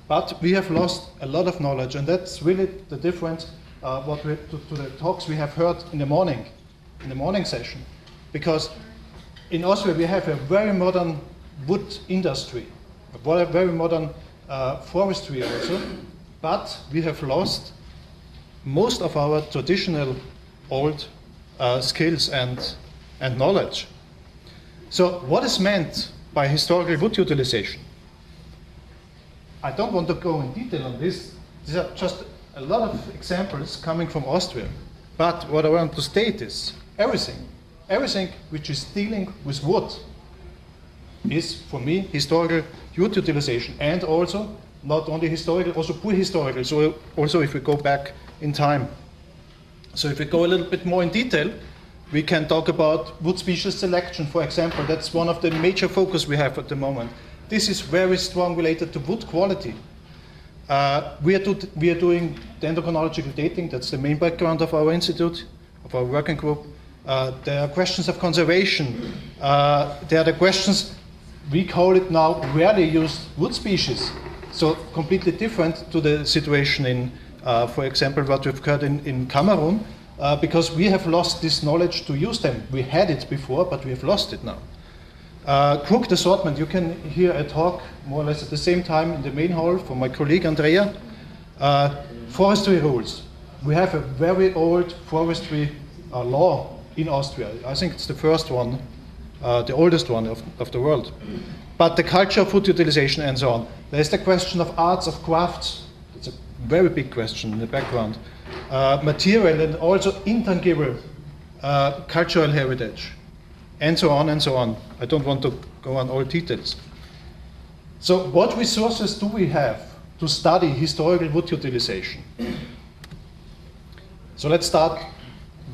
But we have lost a lot of knowledge, and that's really the difference to the talks we have heard in the morning session. Because in Austria we have a very modern wood industry, a very modern forestry also, but we have lost most of our traditional old skills and knowledge. So what is meant by historical wood utilization? I don't want to go in detail on this. These are just a lot of examples coming from Austria. But what I want to state is everything which is dealing with wood is, for me, historical wood utilization. And also, not only historical, also prehistorical. So also if we go back in time. So if we go a little bit more in detail, we can talk about wood species selection, for example. That's one of the major focus we have at the moment. This is very strong related to wood quality. We are doing dendrochronological dating. That's the main background of our institute, of our working group. There are questions of conservation. There are the questions, we call it now rarely used wood species. So completely different to the situation in, for example, what we've heard in Cameroon, because we have lost this knowledge to use them. We had it before, but we have lost it now. Crooked assortment, you can hear a talk more or less at the same time in the main hall from my colleague Andrea. Forestry rules. We have a very old forestry law in Austria. I think it's the first one, the oldest one of the world. But the culture of wood utilization and so on. There's the question of arts, of crafts. It's a very big question in the background. Material and also intangible cultural heritage. And so on and so on. I don't want to go on all details. So what resources do we have to study historical wood utilization? So let's start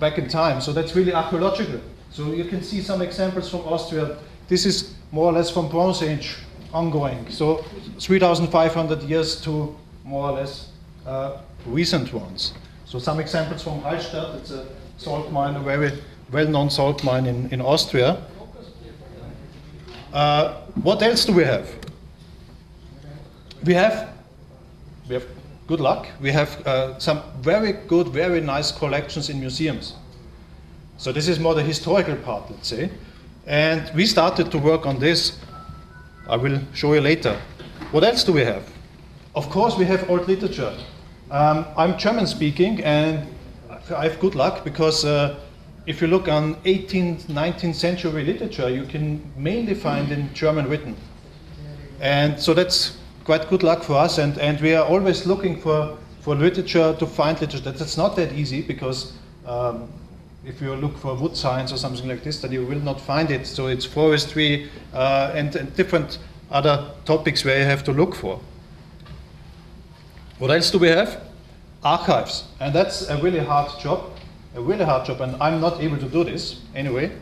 back in time. So that's really archaeological. So you can see some examples from Austria. This is more or less from Bronze Age ongoing. So 3,500 years to more or less recent ones. So some examples from Hallstatt. It's a salt mine, a very well-known salt mine in Austria. What else do we have? We have good luck. We have some very good, very nice collections in museums. So this is more the historical part, let's say. And we started to work on this. I will show you later. What else do we have? Of course, we have old literature. I'm German speaking, and I have good luck because if you look on 18th, 19th century literature, you can mainly find in German written. And so that's quite good luck for us, and we are always looking for literature, to find literature. That's not that easy, because if you look for wood science or something like this, then you will not find it. So it's forestry and different other topics where you have to look for. What else do we have? Archives, and that's a really hard job. And I'm not able to do this anyway.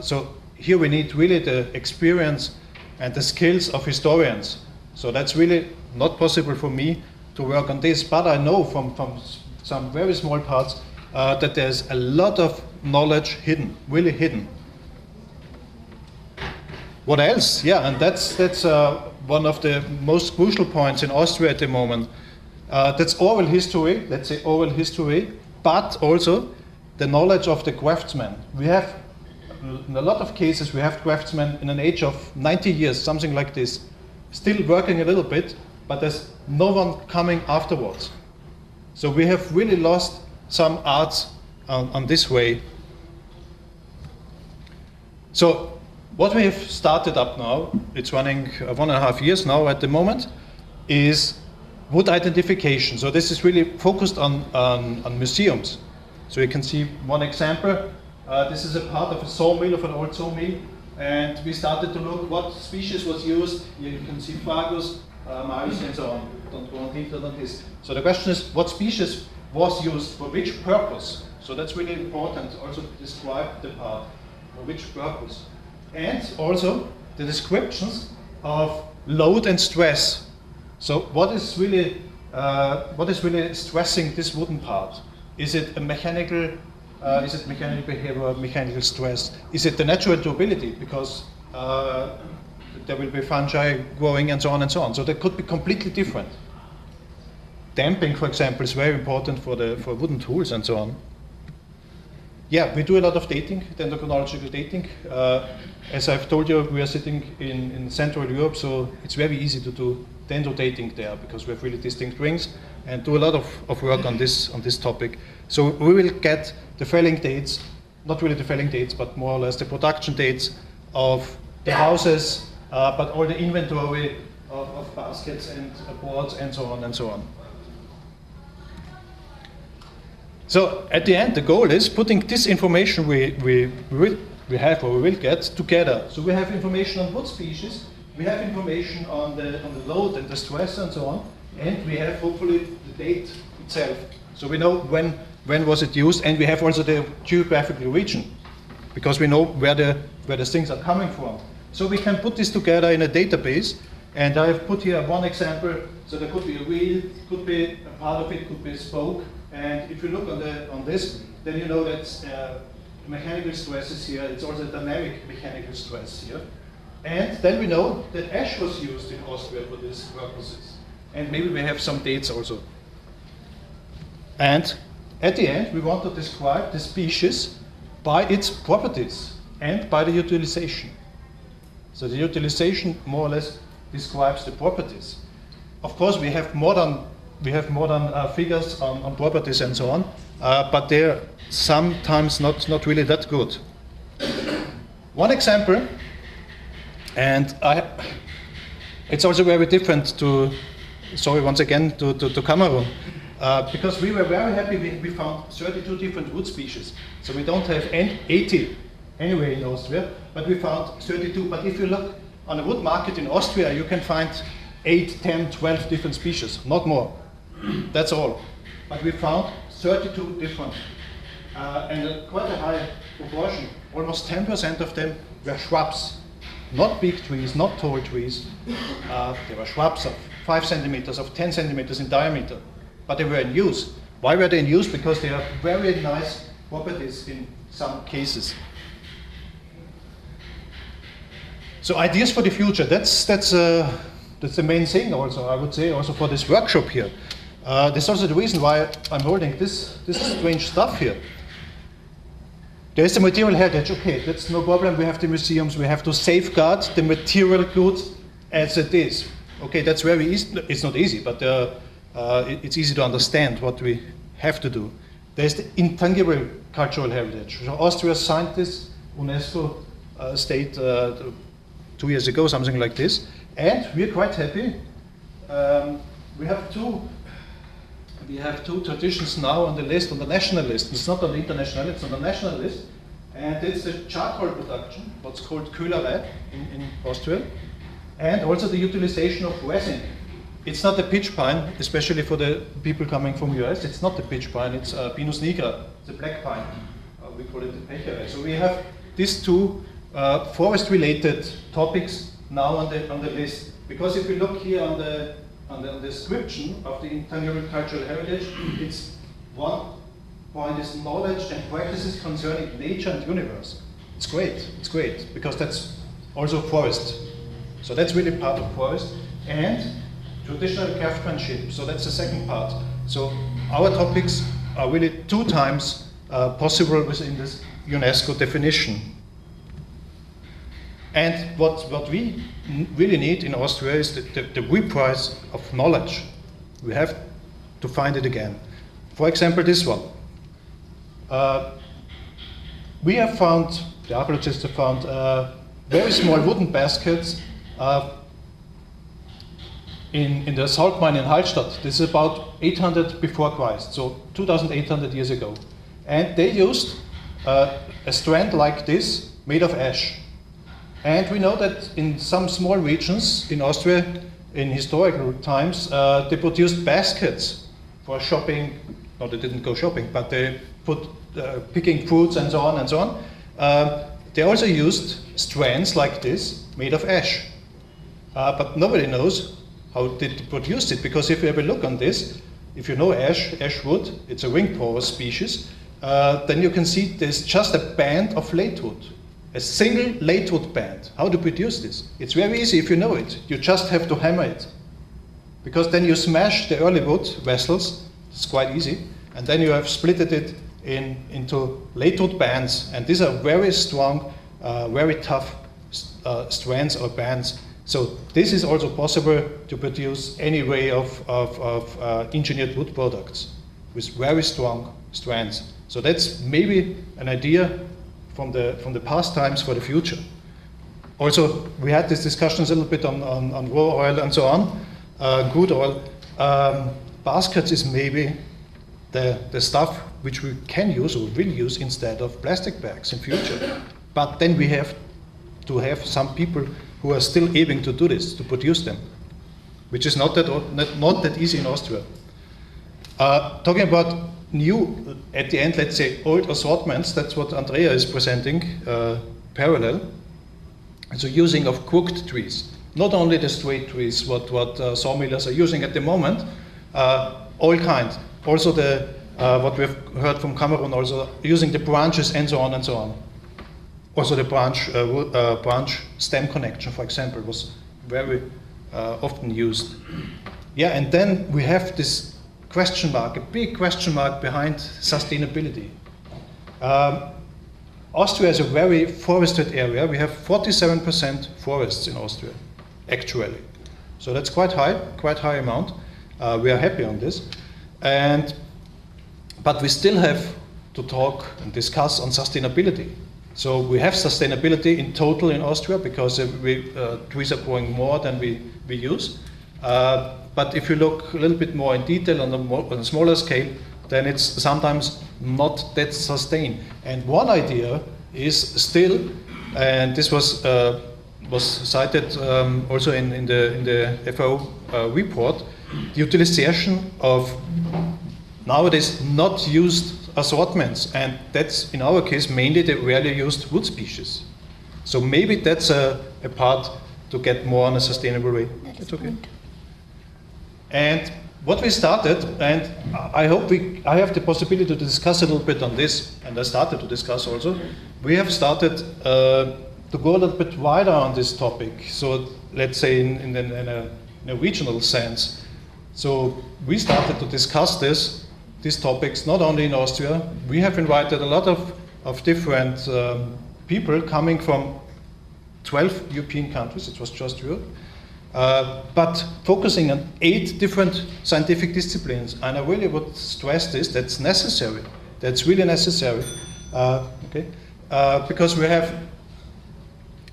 So here we need really the experience and the skills of historians. So that's really not possible for me to work on this, but I know from some very small parts that there's a lot of knowledge hidden, really hidden. What else? Yeah, and that's one of the most crucial points in Austria at the moment. That's oral history, let's say oral history, but also the knowledge of the craftsman. We have, in a lot of cases, we have craftsmen in an age of 90 years, something like this, still working a little bit, but there's no one coming afterwards. So we have really lost some arts on this way. So what we have started up now, it's running 1.5 years now at the moment, is wood identification. So this is really focused on museums. So you can see one example. This is a part of a sawmill, of an old sawmill, and we started to look what species was used. Here you can see Fagus, Maris, and so on. Don't go on detail on this. So the question is, what species was used for which purpose? So that's really important also to describe the part, for which purpose. And also the descriptions of load and stress. So what is really stressing this wooden part? Is it a mechanical behavior, mechanical stress? Is it the natural durability? Because the there will be fungi growing and so on and so on. So they could be completely different. Damping, for example, is very important for wooden tools and so on. Yeah, we do a lot of dating, dendrochronological dating. As I've told you, we are sitting in Central Europe, so it's very easy to do dendro dating there because we have really distinct rings and do a lot of work on this topic. So we will get the felling dates, not really the felling dates, but more or less the production dates of the houses, but all the inventory of baskets and boards and so on and so on. So at the end, the goal is putting this information we have or we will get together. So we have information on wood species, we have information on the load and the stress and so on, and we have hopefully the date itself. So we know when was it used, and we have also the geographical region, because we know where the things are coming from. So we can put this together in a database, and I have put here one example. So there could be a wheel, could be a part of it, could be a spoke. And if you look on this, then you know that mechanical stress is here. It's also dynamic mechanical stress here. And then we know that ash was used in Austria for these purposes. And maybe we have some dates also. And at the end, we want to describe the species by its properties and by the utilization. So the utilization more or less describes the properties. Of course, we have modern figures on properties and so on, but they're sometimes not really that good. One example, and it's also very different to, sorry once again, to Cameroon, because we were very happy we found 32 different wood species. So we don't have 80 anyway in Austria, but we found 32. But if you look on a wood market in Austria, you can find 8, 10, 12 different species, not more. That's all. But we found 32 different, and quite a high proportion. Almost 10% of them were shrubs. Not big trees, not tall trees. They were shrubs of 5 centimeters, of 10 centimeters in diameter. But they were in use. Why were they in use? Because they have very nice properties in some cases. So ideas for the future, that's the main thing also, I would say, also for this workshop here. That's also the reason why I'm holding this strange stuff here. There is the material heritage, okay, that's no problem. We have the museums, we have to safeguard the material goods as it is. Okay, that's very easy. It's not easy, but it's easy to understand what we have to do. There's the intangible cultural heritage. So Austria signed this UNESCO state 2 years ago, something like this, and we're quite happy. We have two traditions now on the list, on the national list. It's not on the international, it's on the national list. And it's the charcoal production, what's called Köhlerei in Austria, and also the utilization of resin. It's not the pitch pine, especially for the people coming from US, it's not the pitch pine, it's Pinus nigra, the black pine. We call it the Pecherei. So we have these two forest-related topics now on the list. Because if we look here on the description of the intangible cultural heritage, it's one point is knowledge and practices concerning nature and universe. It's great, because that's also forest. So that's really part of forest. And traditional craftsmanship, so that's the second part. So our topics are really 2 times possible within this UNESCO definition. And what we really need in Austria is the reprise of knowledge. We have to find it again. For example, this one. We have found, the archaeologists have found very small wooden baskets in the salt mine in Hallstatt. This is about 800 before Christ, so 2,800 years ago. And they used a strand like this made of ash. And we know that in some small regions in Austria, in historical times, they produced baskets for shopping. No, they didn't go shopping, but they put picking fruits and so on and so on. They also used strands like this made of ash. But nobody knows how they produced it, because if you have a look on this, if you know ash, ashwood, it's a ring porous species, then you can see there's just a band of latewood. a single late wood band. How to produce this? It's very easy if you know it. You just have to hammer it. Because then you smash the early wood vessels, it's quite easy, and then you have splitted it into late wood bands, and these are very strong, very tough strands or bands. So this is also possible to produce any way of engineered wood products with very strong strands. So that's maybe an idea from the past times for the future. Also, we had these discussions a little bit on raw oil and so on, crude oil. Baskets is maybe the stuff which we can use or will use instead of plastic bags in future. But then we have to have some people who are still able to do this, to produce them, which is not that easy in Austria. Talking about new, at the end, let's say old assortments, that's what Andrea is presenting, parallel. So using of cooked trees, not only the straight trees, what sawmillers are using at the moment, all kinds. Also what we've heard from Cameroon, also using the branches and so on and so on. Also the branch stem connection, for example, was very often used. Yeah, and then we have this question mark, a big question mark behind sustainability. Austria is a very forested area. We have 47% forests in Austria, actually. So that's quite high amount. We are happy on this. But we still have to talk and discuss on sustainability. So we have sustainability in total in Austria because trees are growing more than we use. But if you look a little bit more in detail on a smaller scale, then it's sometimes not that sustained. And one idea is still, and this was cited also in the FAO report, the utilization of nowadays not used assortments, and that's in our case mainly the rarely used wood species. So maybe that's a part to get more on a sustainable way. It's okay. And what we started, and I hope I have the possibility to discuss a little bit on this, and I started to discuss also. We have started to go a little bit wider on this topic. So let's say in a regional sense. So we started to discuss these topics not only in Austria. We have invited a lot of different people coming from 12 European countries. It was just Europe. But focusing on 8 different scientific disciplines, and I really would stress this, that's necessary. That's really necessary, because we have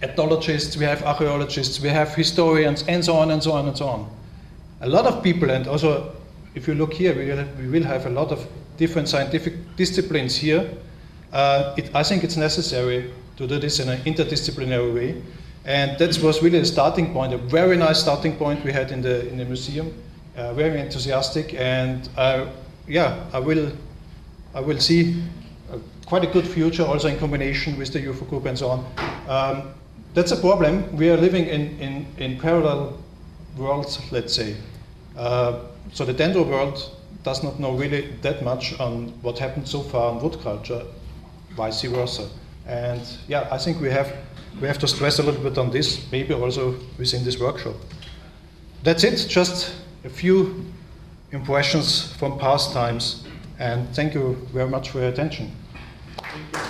ethnologists, we have archaeologists, we have historians, and so on and so on and so on. A lot of people, and also if you look here, we will have a lot of different scientific disciplines here. I think it's necessary to do this in an interdisciplinary way. And that was really a starting point, a very nice starting point we had in the museum. Very enthusiastic, and yeah, I will see quite a good future also in combination with the UFO group and so on. That's a problem. We are living in parallel worlds, let's say. So the dendro world does not know really that much on what happened so far in wood culture, vice versa. And yeah, I think we have to stress a little bit on this, maybe also within this workshop. That's it, just a few impressions from past times, and thank you very much for your attention. Thank you.